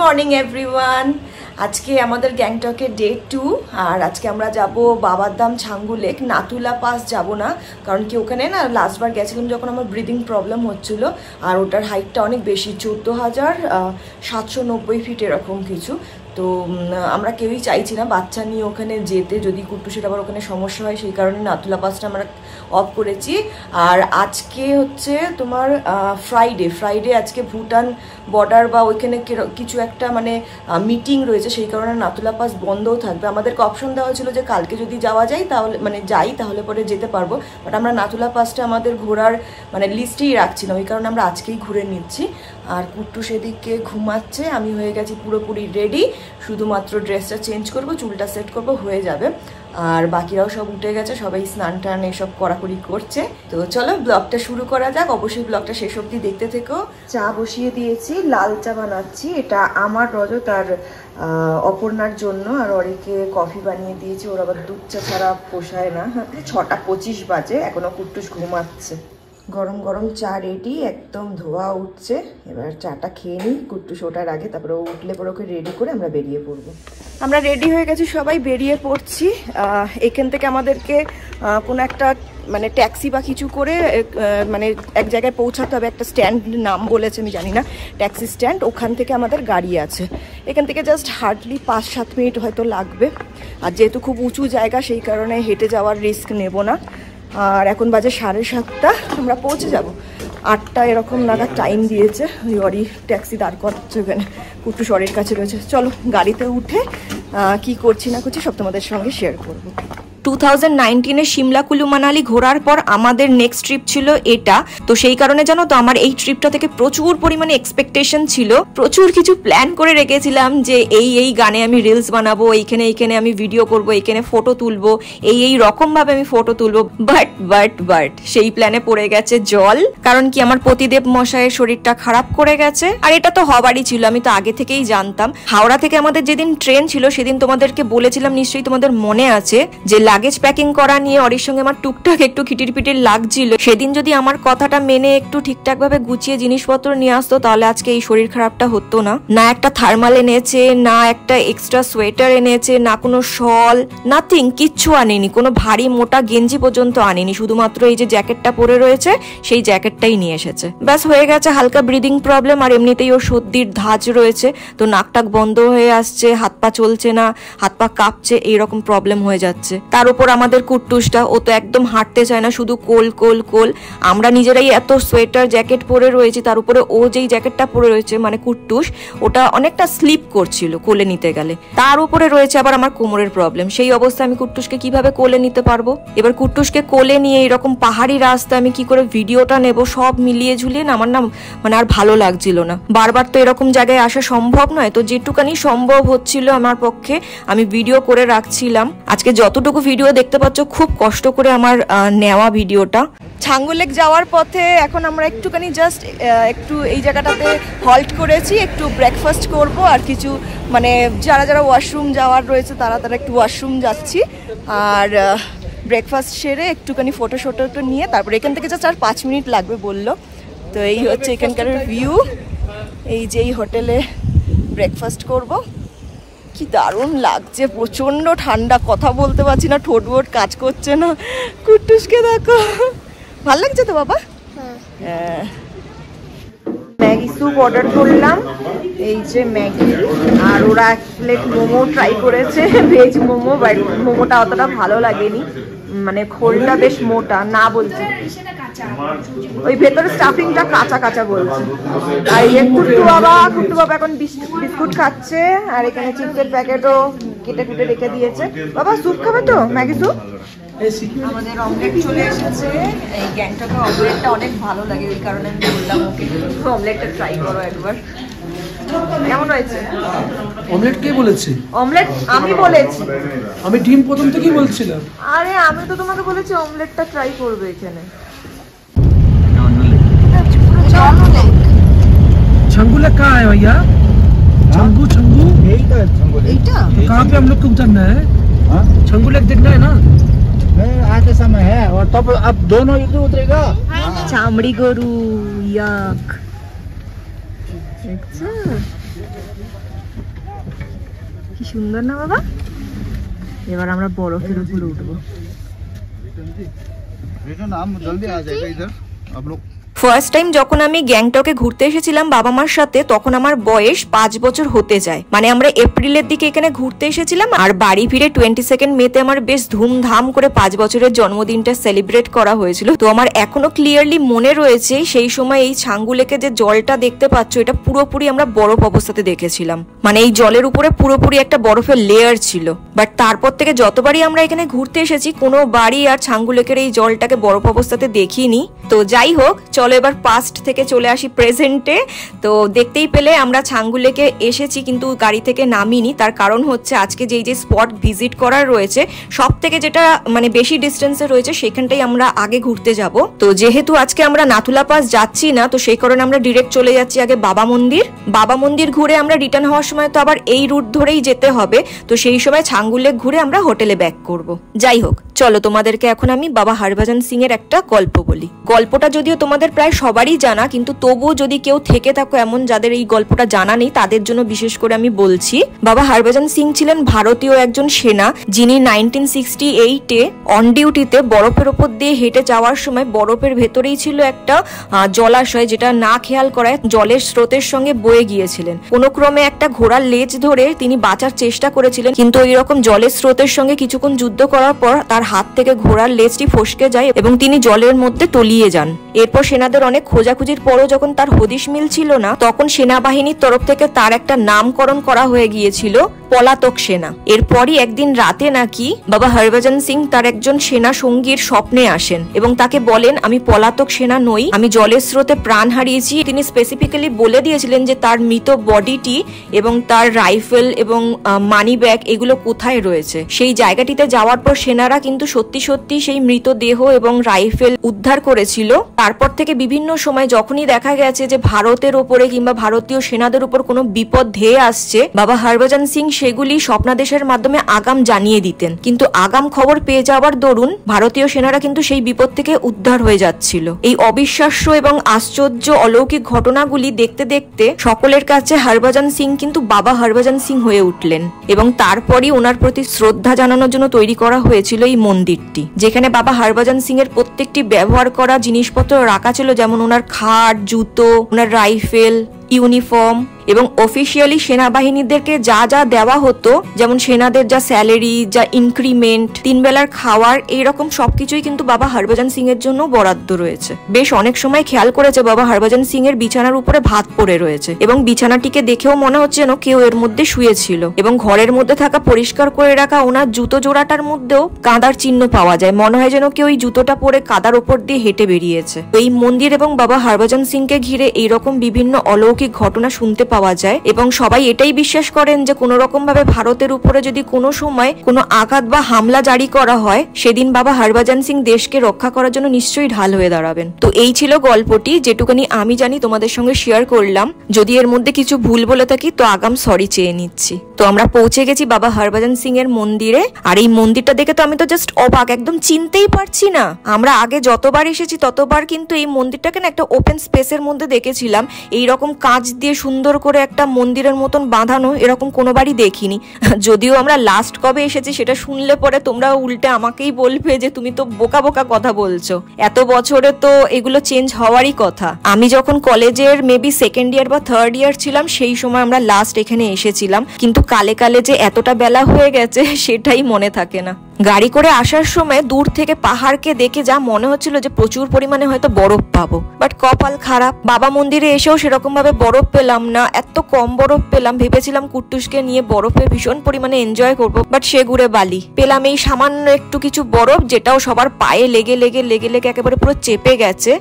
Morning everyone. আজকে আমাদের গ্যাংটকের ডে 2 আর আজকে আমরা যাব বাবারদাম ছাঙ্গু লেক। নাতুলা পাস যাব না, কারণ কি ওখানে না লাস্টবার গেছিলাম যখন আমার ব্রিদিং প্রবলেম হচ্ছিল, আর ওটার হাইটটা অনেক বেশি, 14,790 ফিট এরকম কিছু। তো আমরা কেউই চাইছি না বাচ্চা নিয়ে ওখানে যেতে, যদি কুট্টুসের আবার ওখানে সমস্যা হয়, সেই কারণে নাতুলা পাসটা আমরা অফ করেছি। আর আজকে হচ্ছে তোমার ফ্রাইডে আজকে ভুটান বর্ডার বা ওইখানে কিছু একটা মানে মিটিং রয়েছে, সেই কারণে নাতুলা পাস বন্ধও থাকবে। আমাদেরকে অপশন দেওয়া হয়েছিল যে কালকে যদি যাওয়া যায় তাহলে মানে তাহলে পরে যেতে পারবো, বাট আমরা নাতুলা পাসটা আমাদের ঘোরার মানে লিস্টেই রাখছি না, ওই কারণে আমরা আজকেই ঘুরে নিচ্ছি। আর কুট্টু সেদিকে ঘুমাচ্ছে, আমি হয়ে গেছি পুরোপুরি রেডি, শুধুমাত্র ড্রেসটা চেঞ্জ করব, চুলটা সেট করব, হয়ে যাবে। আর বাকিরাও সব উঠে গেছে, সবাই স্নান টান এসব কড়াকড়ি করছে। তো চলো ব্লগটা শুরু করা যাক, অবশ্যই ব্লগটা শেষ অবধি দেখতে থেকো। চা বসিয়ে দিয়েছি, লাল চা বানাচ্ছি, এটা আমার রজত আর অপর্ণার জন্য, আর অরিকে কফি বানিয়ে দিয়েছি, ওর আবার দুধ চা ছাড়া পোষায় না। 6:25 বাজে, এখনো কুট্টুস ঘুমাচ্ছে। গরম গরম চা রেডি, একদম ধোয়া উঠছে। এবার চাটা খেয়ে নিই কুট্টুস ওঠার আগে, তারপরে ও উঠলে পরে ওকে রেডি করে আমরা বেরিয়ে পড়বো। আমরা রেডি হয়ে গেছি, সবাই বেরিয়ে পড়ছি। এখান থেকে আমাদেরকে কোনো একটা মানে ট্যাক্সি বা কিছু করে মানে এক জায়গায় পৌঁছাতে হবে, একটা স্ট্যান্ড নাম বলেছে আমি জানি না, ট্যাক্সি স্ট্যান্ড, ওখান থেকে আমাদের গাড়ি আছে। এখান থেকে জাস্ট হার্ডলি 5-7 মিনিট হয়তো লাগবে, আর যেহেতু খুব উঁচু জায়গা সেই কারণে হেঁটে যাওয়ার রিস্ক নেব না। আর এখন বাজে 7:30, আমরা পৌঁছে যাব 8টা এরকম নাগাদ টাইম দিয়েছে। ওই অরি ট্যাক্সি দাঁড় করাচ্ছে ওখানে, কুট্টু শরের কাছে রয়েছে। চলো গাড়িতে উঠে কি করছি না করছি সব তোমাদের সঙ্গে শেয়ার করবো। 2019-এ সিমলা কুলু মানালি ঘোরার পর আমাদের নেক্সট ট্রিপ ছিল এটা। তো সেই কারণে জানো তো আমার এই ট্রিপটা থেকে প্রচুর পরিমাণে এক্সপেকটেশন ছিল, প্রচুর কিছু প্ল্যান করে রেখেছিলাম যে এই গানে আমি রিলস বানাবো, এইখানে আমি ভিডিও করব, এইখানে ফটো তুলবো, এই রকম ভাবে আমি ফটো তুলবো। বাট সেই প্ল্যানে পড়ে গেছে জল, কারণ কি আমার পতিদেব মশাইয়ের শরীরটা খারাপ করে গেছে। আর এটা তো হবারই ছিল, আমি তো আগে থেকেই জানতাম। হাওড়া থেকে আমাদের যেদিন ট্রেন ছিল সেদিন তোমাদেরকে বলেছিলাম, নিশ্চয়ই তোমাদের মনে আছে, যে লাগেজ প্যাকিং করা নিয়ে অরির সঙ্গে আমার টুকটাক একটু খিটির লাগছিল। সেদিন যদি আমার কথাটা মেনে একটু ঠিকঠাক ভাবে গুছিয়ে জিনিসপত্র নিয়ে আসতো, তাহলে আজকে এই শরীর খারাপটা হতো না। না একটা থার্মাল এনেছে, না একটা এক্সট্রা সোয়েটার এনেছে, না কোনো শল, নাথিং, কিচ্ছু আনেনি, কোনো ভারী মোটা গেঞ্জি পর্যন্ত আনেনি, শুধুমাত্র এই যে জ্যাকেটটা পরে রয়েছে সেই জ্যাকেটটাই নিয়ে এসেছে। ব্যাস হয়ে গেছে হালকা ব্রিদিং প্রবলেম, আর এমনিতেই ওর সর্দির ধাঁচ রয়েছে, তো নাকটাক বন্ধ হয়ে আসছে, হাত পা চলছে না, হাত পা কাঁপছে, এইরকম প্রবলেম হয়ে যাচ্ছে। তার উপর আমাদের কুট্টুসটা, ও তো একদম হাঁটতে চায় না, শুধু কোল। আমরা নিজেরাই এত সোয়েটার জ্যাকেট পরে রয়েছি, তার উপরে ও যেই জ্যাকেটটা পরে রয়েছে মানে কুট্টুস, ওটা অনেকটা স্লিপ করছিল কোলে নিতে গেলে। তার উপরে রয়েছে আবার আমার কোমরের প্রবলেম, সেই অবস্থায় আমি কুট্টুসকে কিভাবে কোলে নিতে পারবো? এবার কুট্টুসকে কোলে নিয়ে এরকম পাহাড়ি রাস্তায় আমি কি করে ভিডিওটা নেব, সব মিলিয়ে ঝুলিয়ে না আমার না মানে আর ভালো লাগছিল না। বারবার তো এরকম জায়গায় আসা সম্ভব নয়, তো যেটুকানি সম্ভব হচ্ছিল আমার পক্ষে আমি ভিডিও করে রাখছিলাম। আজকে যতটুকু ভিডিও দেখতে পাচ্ছ খুব কষ্ট করে আমার নেওয়া ভিডিওটা। ছাঙ্গু লেক যাওয়ার পথে এখন আমরা একটুখানি জাস্ট একটু এই জায়গাটাতে হল্ট করেছি, একটু ব্রেকফাস্ট করব, আর কিছু মানে যারা ওয়াশরুম যাওয়ার রয়েছে তারা একটু ওয়াশরুম যাচ্ছি। আর ব্রেকফাস্ট সেরে একটুখানি ফটো নিয়ে তারপর এখান থেকে জাস্ট আর 5 মিনিট লাগবে বললো। তো এই হচ্ছে এখানকার ভিউ, এই যে এই হোটেলে ব্রেকফাস্ট করব। কি দারুণ লাগছে, প্রচন্ড ঠান্ডা, কথা বলতে পারছি না, ঠোঁট কাজ করছে না। কুট্টুসকে দেখো, ভাল লাগছে তো বাবা? হ্যাঁ। ম্যাগি স্যুপ অর্ডার করলাম, এই যে ম্যাগি, আর ওরা 1 প্লেট মোমো ট্রাই করেছে, ভেজ মোমো, বাট মোমোটা অতটা ভালো লাগেনি, মানে খোলটা বেশ মোটা না বলছে, ওই ভেতরে স্টাফিংটা কাঁচা বলছে। আর কুট্টু বাবা এখন বিস্কুট খাচ্ছে, আর এখানে চিপসের প্যাকেটও কেটে রেখে দিয়েছে। বাবা স্যুপ খাবে তো, ম্যাগি স্যুপ? আমাদের অমলেট চলে এসেছে, এই গ্যাংটকে অমলেটটা অনেক ভালো লাগে, ওই কারণে আমি বললাম ওকে অমলেটটা ট্রাই করো একবার। কেমন হয়েছে? অমলেট কে বলেছে? অমলেট আমি বলেছি, আমি ডিম প্রথম থেকেই বলছিলাম। আরে আমি তো তোমাকে বলেছি অমলেটটা ট্রাই করবে এখানে। छंगू लेक कहाँ है भैया? छंगू यही तो है छंगू लेक। तो कहाँ पे हम लोग को उतरना है? छंगू लेक देखना है ना? आज समय है, और तब अब दोनों इधर उतरेगा। चामड़ी गोरू, यक। अच्छा কি সুন্দর না বাবা। এবার আমরা বরফের উপরে উঠবো। ফার্স্ট টাইম যখন আমি গ্যাংটকে ঘুরতে এসেছিলাম বাবা মার সাথে, তখন আমার বয়স 5 বছর হতে যায়। মানে আমরা এপ্রিলের দিকে এখানে ঘুরতে এসেছিলাম, আর বাড়ি ফিরে 22 মেতে আমার বেশ ধুমধাম করে 5 বছরের জন্মদিনটা সেলিব্রেট করা হয়েছিল। তো আমার এখনো ক্লিয়ারলি মনে রয়েছে সেই সময় এই ছাঙ্গু লেকে যে জলটা দেখতে পাচ্ছ, এটা পুরোপুরি আমরা বরফ অবস্থাতে দেখেছিলাম। মানে এই জলের উপরে পুরোপুরি একটা বরফের লেয়ার ছিল। বাট তারপর থেকে যতবারই আমরা এখানে ঘুরতে এসেছি, কোনো বাড়ি আর ছাঙ্গু লেকের এই জলটাকে বরফ অবস্থাতে দেখিনি। তো যাই হোক, চলো এবার পাস্ট থেকে চলে আসি প্রেজেন্টে। তো দেখতেই পেলে আমরা ছাঙ্গু লেকে এসেছি, কিন্তু গাড়ি থেকে নামিনি। তার কারণ হচ্ছে আজকে যেই যে স্পট ভিজিট করার রয়েছে, সব থেকে যেটা মানে বেশি ডিস্টেন্সে রয়েছে, সেখানটাই আমরা আগে ঘুরতে যাব। তো যেহেতু আজকে আমরা নাথুলা পাস যাচ্ছি না, তো সেই কারণে আমরা ডিরেক্ট চলে যাচ্ছি আগে বাবা মন্দির। বাবা মন্দির ঘুরে আমরা রিটার্ন হওয়ার সময় তো আবার এই রুট ধরেই যেতে হবে। তো সেই সময় ছাঙ্গু লেক ঘুরে আমরা হোটেলে ব্যাক করব। যাই হোক, চলো তোমাদেরকে এখন আমি বাবা হরভজন সিং এর একটা গল্প বলি। গল্পটা যদিও তোমাদের প্রায় সবারই জানা, কিন্তু তবুও যদি কেউ থেকে থাকো এমন যাদের এই গল্পটা জানা নেই, তাদের জন্য বিশেষ করে আমি বলছি। বাবা হরভজন সিং ছিলেন ভারতীয় একজন সেনা, যিনি 1968-এ অন ডিউটিতে বরফের ওপর দিয়ে হেঁটে যাওয়ার সময় বরফের ভেতরেই ছিল একটা জলাশয়, যেটা না খেয়াল করায় জলের স্রোতের সঙ্গে বয়ে গিয়েছিলেন। কোনো ক্রমে একটা ঘোড়ার লেজ ধরে তিনি বাঁচার চেষ্টা করেছিলেন, কিন্তু এইরকম জলের স্রোতের সঙ্গে কিছুক্ষণ যুদ্ধ করার পর তার হাত থেকে ঘোড়ার লেজটি ফসকে যায় এবং তিনি জলের মধ্যে তলিয়ে যান। এরপর সেনাদের অনেক খোঁজাখুঁজির পরও যখন তার হদিশ মিলছিল না, তখন সেনাবাহিনীর তরফ থেকে তার একটা নামকরণ করা হয়ে গিয়েছিল পলাতক সেনা। এরপরই একদিন রাতে নাকি বাবা হরভজন সিং তার একজন সেনা সঙ্গীর স্বপ্নে আসেন এবং তাকে বলেন, আমি পলাতক সেনা নই, আমি জলের স্রোতে প্রাণ হারিয়েছি। তিনি স্পেসিফিক্যালি বলে দিয়েছিলেন যে তার মৃত বডিটি এবং তার রাইফেল এবং মানি ব্যাগ এগুলো কোথায় রয়েছে। সেই জায়গাটিতে যাওয়ার পর সেনারা কিন্তু সত্যি সত্যি সেই মৃতদেহ এবং রাইফেল উদ্ধার করেছিল। তারপর থেকে বিভিন্ন সময় যখনই দেখা গেছে যে ভারতের ওপরে কিংবা ভারতীয় সেনাদের উপর কোনো বিপদ ধেয়ে আসছে, বাবা হরভজন সিং সেগুলি স্বপ্নাদেশের মাধ্যমে আগাম জানিয়ে দিতেন। কিন্তু আগাম খবর পেয়ে যাওয়ার দরুন ভারতীয় সেনারা কিন্তু সেই বিপদ থেকে উদ্ধার হয়ে যাচ্ছিল। এই অবিশ্বাস্য এবং আশ্চর্য অলৌকিক ঘটনাগুলি দেখতে দেখতে সকলের কাছে হরভজন সিং কিন্তু বাবা হরভজন সিং হয়ে উঠলেন এবং তারপরই ওনার প্রতি শ্রদ্ধা জানানোর জন্য তৈরি করা হয়েছিল এই মন্দিরটি, যেখানে বাবা হরভজন সিং এর প্রত্যেকটি ব্যবহার করা জিনিসপত্র রাখা ছিল, যেমন ওনার খাট, জুতো, ওনার রাইফেল, ইউনিফর্ম এবং অফিসিয়ালি সেনাবাহিনীদেরকে যা যা দেওয়া হতো, যেমন সেনাদের যা স্যালারি, যা ইনক্রিমেন্ট, 3 বেলার খাওয়ার, এইরকম সবকিছুই কিন্তু বাবা হরভজন সিং এর জন্য বরাদ্দ রয়েছে। বেশ অনেক সময় খেয়াল করেছে বাবা হরভজন সিং এর বিছানার উপরে ভাত পড়ে রয়েছে এবং বিছানাটিকে দেখেও মনে হচ্ছে যেন কেউ এর মধ্যে শুয়েছিল। এবং ঘরের মধ্যে থাকা পরিষ্কার করে রাখা ওনার জুতো জোড়াটার মধ্যেও কাদার চিহ্ন পাওয়া যায়, মনে হয় যেন কেউ এই জুতোটা পরে কাদার ওপর দিয়ে হেঁটে বেরিয়েছে। এই মন্দির এবং বাবা হরভজন সিং কে ঘিরে এইরকম বিভিন্ন অলৌকিক ঘটনা শুনতে পাওয়া যায় এবং সবাই এটাই বিশ্বাস করেন যে কোনো রকম ভাবে ভারতের উপরে যদি কোনো সময় কোনো আঘাত বা হামলা জারি করা হয়, সেদিন বাবা হরভজন সিং দেশকে রক্ষা করার জন্য নিশ্চয়ই ঢাল হয়ে দাঁড়াবেন। তো এই ছিল গল্পটি, যেটুকুনি আমি জানি তোমাদের সঙ্গে শেয়ার করলাম। যদি এর মধ্যে কিছু ভুল বলে থাকি তো আগাম সরি চেয়ে নিচ্ছি। তো আমরা পৌঁছে গেছি বাবা হরভজন সিং এর মন্দিরে, আর এই মন্দিরটা দেখে তো আমি তো জাস্ট অবাক, একদম চিনতেই পারছি না। আমরা আগে যতবার এসেছি ততবার কিন্তু এই মন্দিরটাকে না একটা ওপেন স্পেসের মধ্যে দেখেছিলাম, এইরকম কাঁচ দিয়ে সুন্দর করে একটা মন্দিরের মতন বাঁধানো, এরকম কোনোবারই দেখিনি। যদিও আমরা লাস্ট কবে এসেছি সেটা শুনলে পরে তোমরা উল্টে আমাকেই বলবে যে তুমি তো বোকা বোকা কথা বলছো, এত বছরে তো এগুলো চেঞ্জ হওয়ারই কথা। আমি যখন কলেজের মেবি 2nd ইয়ার বা 3rd ইয়ার ছিলাম, সেই সময় আমরা লাস্ট এখানে এসেছিলাম, কিন্তু কালে কালে যে এতটা বেলা হয়ে গেছে সেটাই মনে থাকে না। গাড়ি করে আসার সময় দূর থেকে পাহাড়কে দেখে যা মনে হচ্ছিল যে প্রচুর পরিমাণে হয়তো বরফ পাবো, বাট কপাল খারাপ, বাবা মন্দিরে এসেও সেরকম ভাবে বরফ পেলাম না, এত কম বরফ পেলাম। ভেবেছিলাম কুট্টুসকে নিয়ে বরফে ভীষণ পরিমাণে এনজয় করবো, বাট সে ঘুরে বালি। পেলাম এই সামান্য একটু কিছু বরফ, যেটাও সবার পায়ে লেগে লেগে লেগে লেগে একেবারে পুরো চেপে গেছে।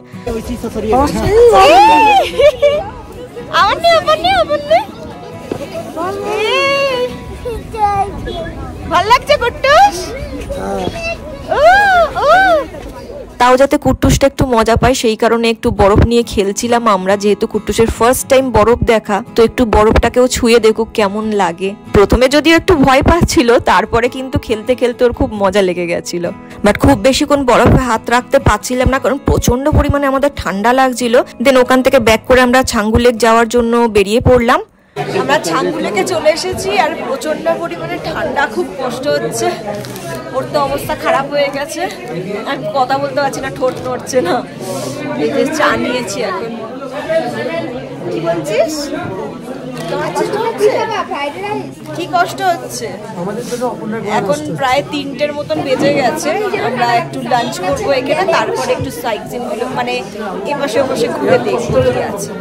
ভাল লাগছে কুট্টুস? তাও যাতে কুট্টুসটা একটু মজা পায় সেই কারণে একটু বরফ নিয়ে খেলছিলাম আমরা, যেহেতু কুট্টুসের ফার্স্ট টাইম বরফ দেখা, তো একটু বরফটাকেও ছুঁয়ে দেখুক কেমন লাগে। প্রথমে যদিও একটু ভয় পাচ্ছিল, তারপরে কিন্তু খেলতে খেলতে ওর খুব মজা লেগে গেছিল। বাট খুব বেশিক্ষণ বরফে হাত রাখতে পারছিলাম না, কারণ প্রচন্ড পরিমাণে আমাদের ঠান্ডা লাগছিল। দেন ওখান থেকে ব্যাক করে আমরা ছাঙ্গু লেক যাওয়ার জন্য বেরিয়ে পড়লাম। আমরা ছাঙ্গুলেকে চলে এসেছি আর প্রচন্ড পরিমাণে ঠান্ডা, খুব কষ্ট হচ্ছে। ওর তো অবস্থা খারাপ হয়ে গেছে, আমি কথা বলতে পারছি না, ঠোঁট নড়ছে না। এই যে চা নিয়েছি এখন। কি বলছিস? কি কষ্ট হচ্ছে? এখন প্রায় 3টের মতন বেজে গেছে। আমরা একটু লাঞ্চ করবো এখানে, তারপরে একটু সাইটসিন গুলো মানে এপাশে ওপাশে ঘুরে দেখবো কি আছে।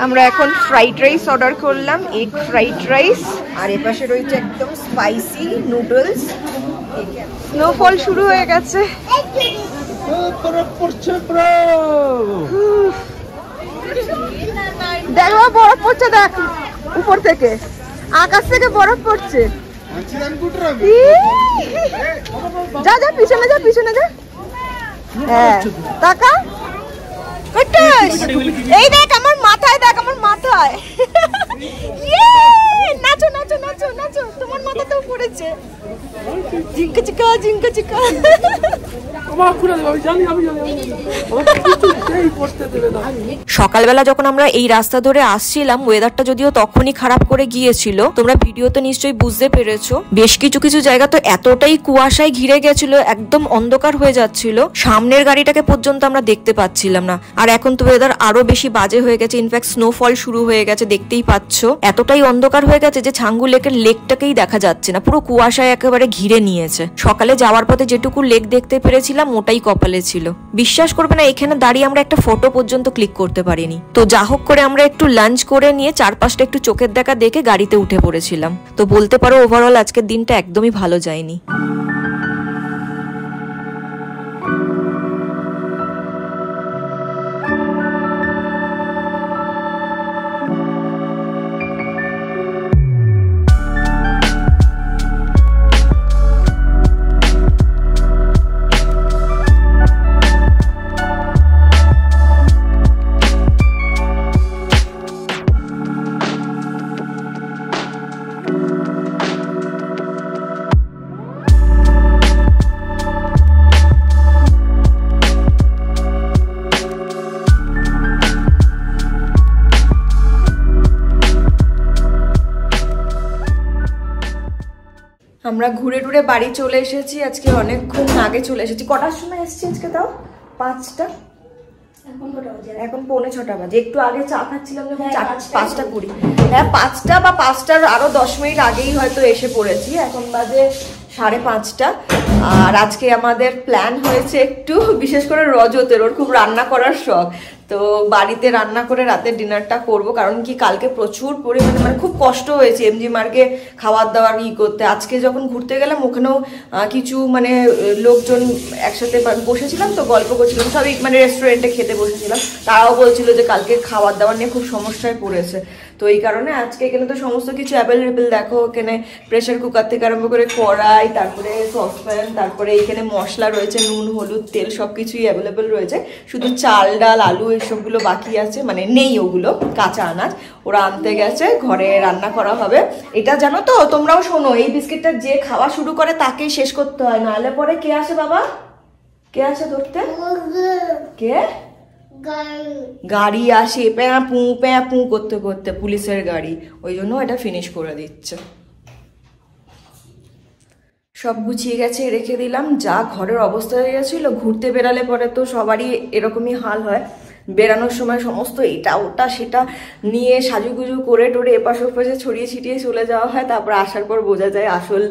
আমরা এখন ফ্রাইড রাইস অর্ডার করলাম, এগ ফ্রাইড রাইস, আর এপাশে রয়েছে একদম স্পাইসি নুডলস। স্নোফল শুরু হয়ে গেছে। দেখো বরফ পড়ছে, দেখ উপর থেকে, আকাশ থেকে বরফ পড়ছে। যা যা পিছনে যা, পিছনে যা। হ্যাঁ টাকা এই দেখ আমার মাথায়, দেখ আমার মাথায়। নাচো নাচো নাচো নাচো, তোমার মাথাতেও পড়েছে। জিঙ্কা চিকা জিঙ্কা চিকা। সকালবেলা যখন আমরা এই রাস্তা ধরে আসছিলাম, ওয়েদারটা যদিও তখনই খারাপ করে গিয়েছিল, তোমরা ভিডিওতে নিশ্চয়ই বুঝতে পেরেছো। বেশ কিছু কিছু জায়গা তো এতটাই কুয়াশায় ঘিরে গেছিল, একদম অন্ধকার হয়ে যাচ্ছিল, সামনের গাড়িটাকে পর্যন্ত আমরা দেখতে পাচ্ছিলাম না। আর এখন তো ওয়েদার আরো বেশি বাজে হয়ে গেছে, ইনফ্যাক্ট স্নোফল শুরু হয়ে গেছে, দেখতেই পাচ্ছ। এতটাই অন্ধকার হয়ে গেছে যে ছাঙ্গু লেকের লেকটাকেই দেখা যাচ্ছে না, পুরো কুয়াশায় একেবারে ঘিরে নিয়েছে। সকালে যাওয়ার পথে যেটুকু লেক দেখতে পেরেছিলাম ওটাই কপালে ছিল। বিশ্বাস করবে না, এখানে দাঁড়িয়ে আমরা একটা ফটো পর্যন্ত ক্লিক করতে পারিনি। তো যা হোক করে আমরা একটু লাঞ্চ করে নিয়ে চারপাশটা একটু চোখের দেখা দেখে গাড়িতে উঠে পড়েছিলাম। তো বলতে পারো ওভারঅল আজকের দিনটা একদমই ভালো যায়নি। আমরা ঘুরে টুরে বাড়ি চলে এসেছি, আজকে অনেকক্ষণ আগে চলে এসেছি। কটার সময় এসেছি আজকে? তাও 5টা, এখন 5:45 বাজে। একটু আগে চা খাচ্ছিলাম যখন 5টা 20, হ্যাঁ 5টা বা 5টার আরো 10 মিনিট আগেই হয়তো এসে পড়েছি। এখন বাজে 5:30। আর আজকে আমাদের প্ল্যান হয়েছে একটু, বিশেষ করে রজতের, ওর খুব রান্না করার শখ, তো বাড়িতে রান্না করে রাতের ডিনারটা করব। কারণ কি কালকে প্রচুর পরিমাণে মানে খুব কষ্ট হয়েছে এমজি মার্গে খাবার দাবার করতে। আজকে যখন ঘুরতে গেলাম ওখানেও কিছু মানে লোকজন একসাথে বসেছিলাম, তো গল্প করছিলাম, সবই মানে রেস্টুরেন্টে খেতে বসেছিলাম। তারাও বলছিল যে কালকে খাবার দাবার নিয়ে খুব সমস্যায় পড়েছে। তো এই কারণে আজকে এখানে তো সমস্ত কিছু অ্যাভেলেবেল, দেখো এখানে প্রেশার কুকার থেকে আরম্ভ করে কড়াই, তারপরে সসপ্যান, তারপরে এখানে মশলা রয়েছে, নুন হলুদ তেল সব কিছুই অ্যাভেলেবেল রয়েছে। শুধু চাল ডাল আলু এসবগুলো বাকি আছে, মানে নেই ওগুলো, কাঁচা আনাজ ওরা আনতে গেছে, ঘরে রান্না করা হবে। এটা জানো তো, তোমরাও শোনো, এই বিস্কিটটা যে খাওয়া শুরু করে তাকেই শেষ করতে হয়, নাহলে পরে কে আসে বাবা, কে আসে ধরতে? কে? গাড়ি আসে প্যাঁ পু করতে করতে, পুলিশের গাড়ি, ওই জন্য এটা ফিনিশ করে দিচ্ছে। সব গুছিয়ে গেছে, রেখে দিলাম। যা ঘরের অবস্থা হয়ে গেছিলো, ঘুরতে বেরালে পরে তো সবারই এরকমই হাল হয়। বেরানোর সময় সমস্ত এটা ওটা সেটা নিয়ে সাজুগুজু করে টোরে এপাশ ওপাশে ছড়িয়ে ছিটিয়ে চলে যাওয়া হয়, তারপর আসার পর বোঝা যায় আসল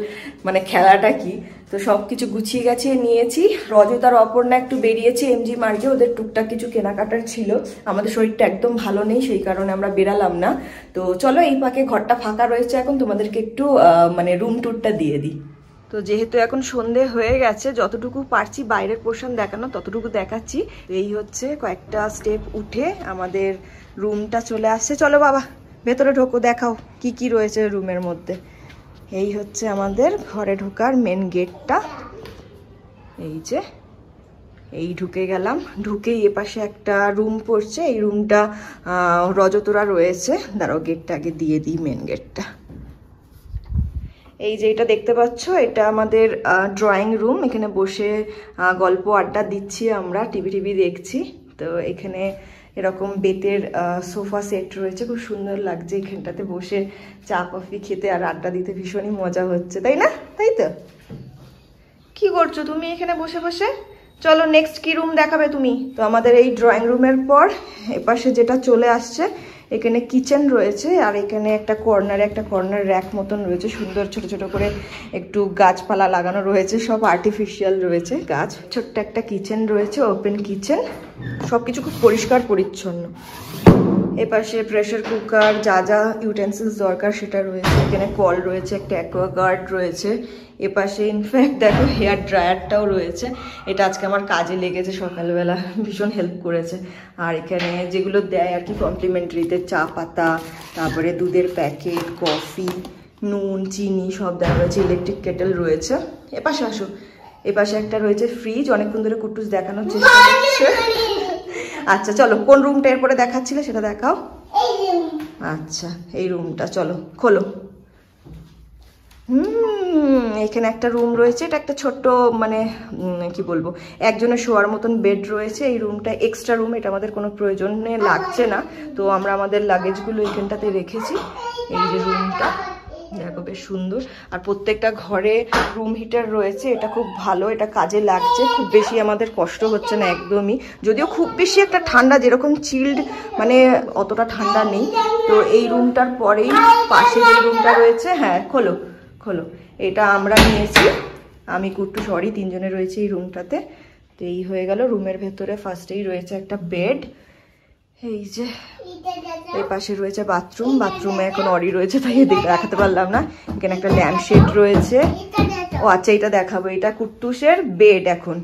মানে খেলাটা কি। তো সব কিছু গুছিয়ে গেছে নিয়েছি। রজত আর অপর্ণা একটু বেরিয়েছে এমজি মার্গে, ওদের টুকটাক কিছু কেনাকাটার ছিল। আমাদের শরীরটা একদম ভালো নেই, সেই কারণে আমরা বেরালাম না। তো চলো, এই ফাঁকে ঘরটা ফাঁকা রয়েছে এখন, তোমাদেরকে একটু মানে রুম ট্যুরটা দিয়ে দিই। তো যেহেতু এখন সন্ধে হয়ে গেছে, যতটুকু পারছি বাইরের পোর্শন দেখানো ততটুকু দেখাচ্ছি। এই হচ্ছে কয়েকটা স্টেপ উঠে আমাদের রুমটা চলে আসছে। চলো বাবা ভেতরে ঢোকো, দেখাও কি কি রয়েছে রুমের মধ্যে। এই হচ্ছে আমাদের ঘরে ঢোকার মেন গেটটা, এই যে এই ঢুকে গেলাম। ঢুকেই এপাশে একটা রুম পড়ছে, এই রুমটা রজতরা রয়েছে। দাঁড়াও গেটটা আগে দিয়ে দিই, মেন গেটটা। এই যে এটা দেখতে পাচ্ছ, এটা আমাদের ড্রয়িং রুম। এখানে বসে গল্প আড্ডা দিচ্ছি আমরা, টিভি দেখছি। তো এখানে এরকম বেতের সোফা সেট রয়েছে, খুব সুন্দর লাগছে এখানটাতে বসে চা কফি খেতে আর আড্ডা দিতে ভীষণই মজা হচ্ছে, তাই না? তাই তো? কি করছো তুমি এখানে বসে বসে? চলো নেক্সট কি রুম দেখাবে তুমি? তো আমাদের এই ড্রয়িং রুমের পর এপাশে যেটা চলে আসছে, এখানে কিচেন রয়েছে আর এখানে একটা কর্নার র্যাক মতন রয়েছে, সুন্দর ছোট ছোট করে একটু গাছপালা লাগানো রয়েছে, সব আর্টিফিশিয়াল রয়েছে গাছ। ছোট্ট একটা কিচেন রয়েছে, ওপেন কিচেন, সবকিছু খুব পরিষ্কার পরিচ্ছন্ন। এপাশে প্রেসার কুকার, যা যা ইউটেন্সিলস দরকার সেটা রয়েছে। এখানে কল রয়েছে, একটা অ্যাকোয়াগার্ড রয়েছে। এপাশে ইনফ্যাক্ট দেখো হেয়ার ড্রায়ারটাও রয়েছে, এটা আজকে আমার কাজে লেগেছে, সকালবেলা ভীষণ হেল্প করেছে। আর এখানে যেগুলো দেয় আর কি কমপ্লিমেন্টারিতে, চা পাতা, তারপরে দুধের প্যাকেট, কফি, নুন, চিনি সব দেওয়া রয়েছে। ইলেকট্রিক কেটেল রয়েছে। এপাশে আসো, এপাশে একটা রয়েছে ফ্রিজ, অনেকক্ষণ ধরে কুটুস দেখানোর চেষ্টা করছে। আচ্ছা চলো, কোন রুমটা এরপরে দেখাচ্ছিলে সেটা দেখাও। আচ্ছা এই রুমটা চলো খোলো। এখানে একটা রুম রয়েছে, এটা একটা ছোট্ট মানে কি বলবো, একজনের শোয়ার মতন বেড রয়েছে। এই রুমটা এক্সট্রা রুম, এটা আমাদের কোনো প্রয়োজনে লাগছে না, তো আমরা আমাদের লাগেজগুলো এখানটাতে রেখেছি। এই যে রুমটা দেখো বেশ সুন্দর, আর প্রত্যেকটা ঘরে রুম হিটার রয়েছে, এটা খুব ভালো, এটা কাজে লাগছে। খুব বেশি আমাদের কষ্ট হচ্ছে না একদমই, যদিও খুব বেশি একটা ঠান্ডা যেরকম চিল্ড মানে অতটা ঠান্ডা নেই। তো এই রুমটার পরেই পাশে যে রুমটা রয়েছে, হ্যাঁ খোলো খোলো, এটা আমরা নিয়েছি, আমি কুট্টু সরি তিনজনে রয়েছে এই রুমটাতে। তো এই হয়ে গেল রুমের ভেতরে। ফার্স্টেই রয়েছে একটা বেড, এই যে এই পাশে রয়েছে বাথরুম, বাথরুমে এখন অরি রয়েছে তাই এদিকে দেখাতে পারলাম না। এখানে একটা ল্যাম্পশেড রয়েছে। ও আচ্ছা এটা দেখাবো, এটা কুট্টুসের বেড, এখন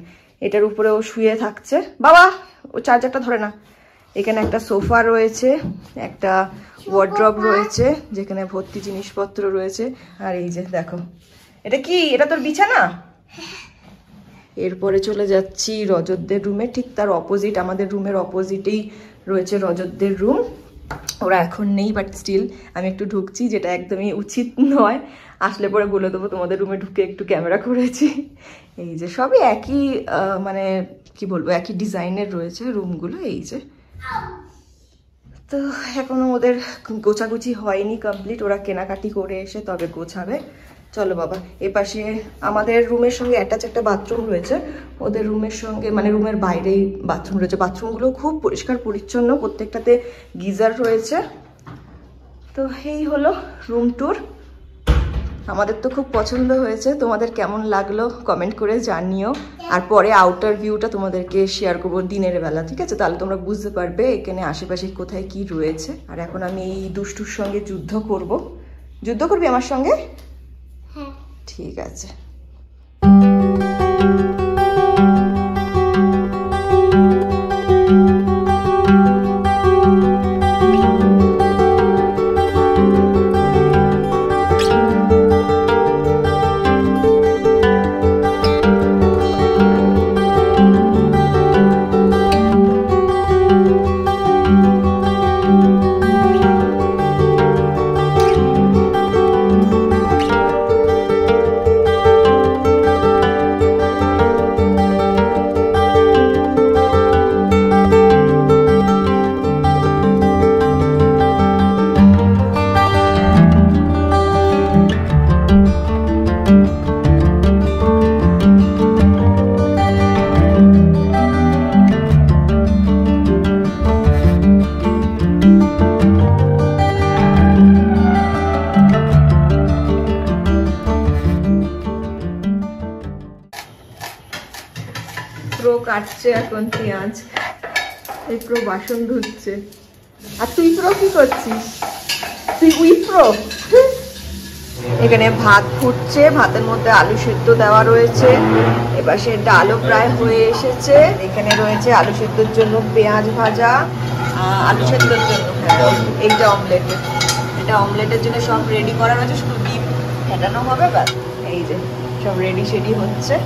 এটার উপরে ও শুয়ে থাকছে। বাবা ও চার্জারটা ধরে না। এখানে একটা সোফা রয়েছে, একটা ওয়ার্ড্রব রয়েছে যেখানে ভর্তি জিনিসপত্র রয়েছে। আর এই যে দেখো, এটা কি, এটা তোর বিছানা? এরপরে চলে যাচ্ছি রজতদের রুমে, ঠিক তার অপোজিট, আমাদের রুমের অপোজিটেই রয়েছে রজতদের রুম। ওরা এখন নেই, বাট স্টিল আমি একটু ঢুকছি, যেটা একদমই উচিত নয়, আসলে পরে বলে দেবো তোমাদের রুমে ঢুকে একটু ক্যামেরা করেছি। এই যে সবই একই মানে কি বলবো, একই ডিজাইনের রয়েছে রুমগুলো। এই যে তো এখনো ওদের গোছাগুছি হয়নি কমপ্লিট, ওরা কেনাকাটি করে এসে তবে গোছাবে। চলো বাবা, এপাশে আমাদের রুমের সঙ্গে অ্যাটাচ একটা বাথরুম রয়েছে, ওদের রুমের সঙ্গে মানে রুমের বাইরেই বাথরুম রয়েছে। বাথরুমগুলো খুব পরিষ্কার পরিচ্ছন্ন, প্রত্যেকটাতে গিজার রয়েছে। তো এই হলো রুম ট্যুর। আমাদের তো খুব পছন্দ হয়েছে, তোমাদের কেমন লাগলো কমেন্ট করে জানিও। আর পরে আউটার ভিউটা তোমাদেরকে শেয়ার করবো দিনের বেলা, ঠিক আছে? তাহলে তোমরা বুঝতে পারবে এখানে আশেপাশে কোথায় কি রয়েছে। আর এখন আমি এই দুষ্টুর সঙ্গে যুদ্ধ করব। যুদ্ধ করবি আমার সঙ্গে? হ্যাঁ ঠিক আছে। প্রো কাটছে এখন পেঁয়াজ, এই প্রো বাসন ধুচ্ছে। আর তুই প্রো কি করছিস? তুই উইপ্রো। এখানে ভাত ফুটছে, ভাতের মধ্যে আলু সেদ্ধ দেওয়া রয়েছে, এবার সে ডালও প্রায় হয়ে এসেছে। এখানে রয়েছে আলু সেদ্ধর জন্য পেঁয়াজ ভাজা, আলু সেদ্ধর জন্য এইটা অমলেটের, এটা অমলেটের জন্য সব রেডি করা রয়েছে, শুধু ডিম ফেটানো হবে ব্যাস। এই যে সব রেডি সেডি হচ্ছে।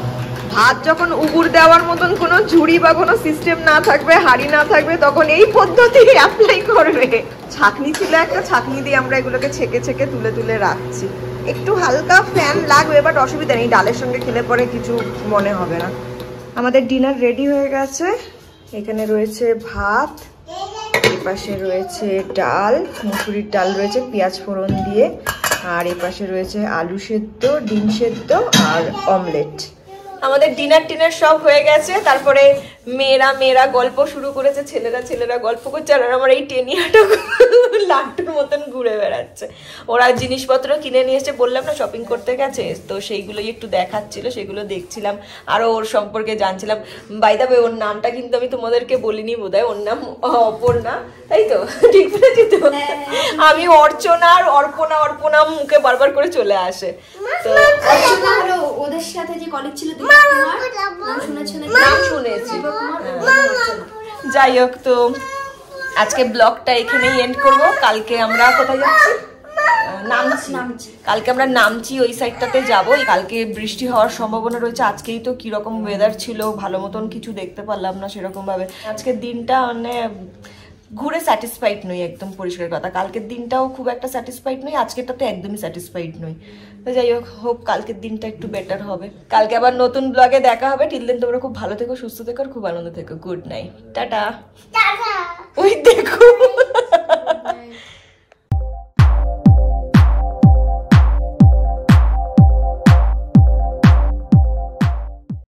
ভাত যখন উগুর দেওয়ার মতন কোনো ঝুড়ি বা কোনো সিস্টেম না থাকবে, হাঁড়ি না থাকবে, তখন এই পদ্ধতি অ্যাপ্লাই করবে। ছাঁকনি ছিল একটা, ছাঁকনি দিয়ে আমরা এগুলোকে ছেঁকে ছেঁকে তুলে তুলে রাখছি। একটু হালকা ফ্যান লাগবে, বাট অসুবিধা নেই, ডালের সঙ্গে খেলে পরে কিছু মনে হবে না। আমাদের ডিনার রেডি হয়ে গেছে। এখানে রয়েছে ভাত, পাশে রয়েছে ডাল, মুসুরির ডাল রয়েছে পেঁয়াজ ফোড়ন দিয়ে, আর এ পাশে রয়েছে আলু সেদ্ধ, ডিম সেদ্ধ আর অমলেট। আমাদের ডিনার সব হয়ে গেছে। তারপরে মেয়েরা গল্প শুরু করেছে, ছেলেরা গল্প করছে, আর আমার এই টেনিয়াটা লাট্টুর মতন ঘুরে বেড়াচ্ছে। ওরা জিনিসপত্র কিনে নিয়ে এসে, বললাম না শপিং করতে গেছে, তো সেইগুলোই একটু দেখাচ্ছিল, সেগুলো দেখছিলাম, আরও ওর সম্পর্কে জানছিলাম। বাই দ্য ওয়ে, ওর নামটা কিন্তু আমি তোমাদেরকে বলিনি বোধহয়, ওর নাম অপর্ণা, তাই তো? ঠিক বলেছি তো? আমি অর্চনা আর অর্পণা মুখে বারবার করে চলে আসে। তো ওদের সাথে যে কলেজ ছিল নাম শুনেছি। যাই হোক, তো আজকে ব্লগটা এখানেই এন্ড করব। কালকে আমরা কোথায় যাচ্ছি? নামছি। কালকে আমরা নামছি, ওই সাইডটাতে যাবো। কালকে বৃষ্টি হওয়ার সম্ভাবনা রয়েছে। আজকেই তো কিরকম ওয়েদার ছিল, ভালো মতন কিছু দেখতে পারলাম না সেরকম ভাবে। আজকের দিনটা মানে ঘুরে স্যাটিসফাইড নই, একদম পরিষ্কার কথা। কালকের দিনটাও খুব একটা স্যাটিসফাইড নই, আজকেরটা তো একদমই স্যাটিসফাইড নই। তো যাই হোক, কালকের দিনটা একটু বেটার হবে। কালকে আবার নতুন ব্লগে দেখা হবে। টিল দেন তোমরা খুব ভালো থেকো, সুস্থ থেকো, আর খুব আনন্দ থেকো। Good night, tata.